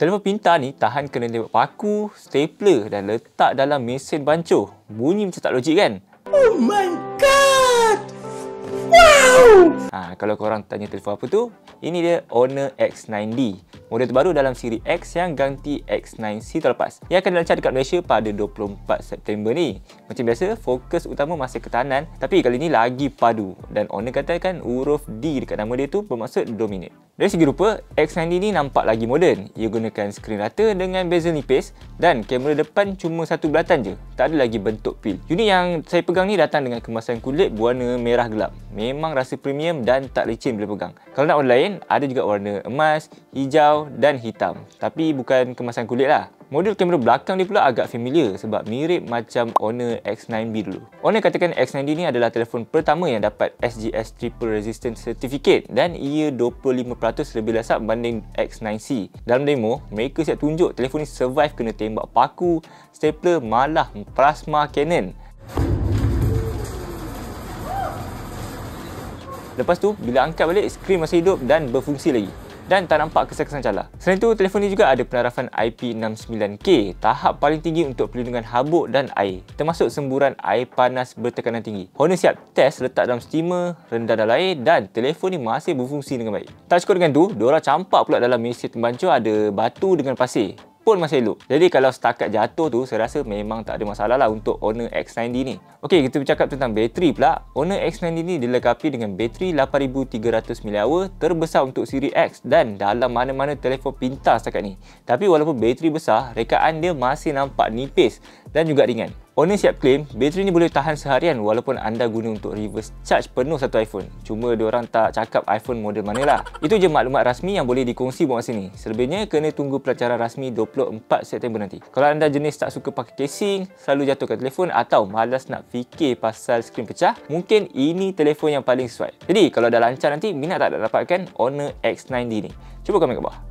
Telefon pintar ni tahan kena tembak paku, stapler dan letak dalam mesin bancuh. Bunyi macam tak logik kan? Oh my god! Wow! Kalau korang tanya telefon apa tu, ini dia Honor X9D. Model terbaru dalam siri X yang ganti X9C terlepas. Ia akan dilancar dekat Malaysia pada 24 September ni. Macam biasa, fokus utama masih ketahanan, tapi kali ni lagi padu. Dan Honor katakan huruf D dekat nama dia tu bermaksud dominate. Dari segi rupa, X9D ni nampak lagi moden. Ia gunakan skrin rata dengan bezel nipis dan kamera depan cuma satu belatan je. Tak ada lagi bentuk pil. Unit yang saya pegang ni datang dengan kemasan kulit berwarna merah gelap. Memang rasa premium dan tak leceh bila pegang. Kalau nak warna lain, ada juga warna emas, hijau dan hitam. Tapi bukan kemasan kulit lah. Model kamera belakang dia pula agak familiar sebab mirip macam Honor X9B dulu. Honor katakan X9D ni adalah telefon pertama yang dapat SGS Triple Resistance Certificate dan ia 25% lebih lesap berbanding X9C. Dalam demo, mereka siap tunjuk telefon ni survive kena tembak paku, stapler, malah plasma cannon. Lepas tu, bila angkat balik, skrin masih hidup dan berfungsi lagi. Dan tak nampak kesan-kesan calar. Selain tu, telefon ni juga ada penarafan IP69K, tahap paling tinggi untuk perlindungan habuk dan air, termasuk semburan air panas bertekanan tinggi. Honor siap test letak dalam steamer, rendah dalam air dan telefon ni masih berfungsi dengan baik. Tak cukup dengan tu, diorang campak pula dalam mesin pembancuh ada batu dengan pasir. Pun masih elok. Jadi kalau setakat jatuh tu, saya rasa memang tak ada masalah lah untuk Honor X9D ni. Okey, kita bercakap tentang bateri pula. Honor X9D ni dilengkapi dengan bateri 8300 mAh terbesar untuk siri X dan dalam mana-mana telefon pintar setakat ni. Tapi walaupun bateri besar, rekaan dia masih nampak nipis dan juga ringan. Honor siap claim, bateri ni boleh tahan seharian walaupun anda guna untuk reverse charge penuh satu iPhone. Cuma diorang tak cakap iPhone model mana lah. Itu je maklumat rasmi yang boleh dikongsi buat masa ni. Selebihnya kena tunggu pelancaran rasmi 24 September nanti. Kalau anda jenis tak suka pakai casing, selalu jatuhkan telefon atau malas nak fikir pasal skrin pecah, mungkin ini telefon yang paling sesuai. Jadi kalau dah lancar nanti, minat tak nak dapatkan Honor X9D ni? Cuba komen kat bawah.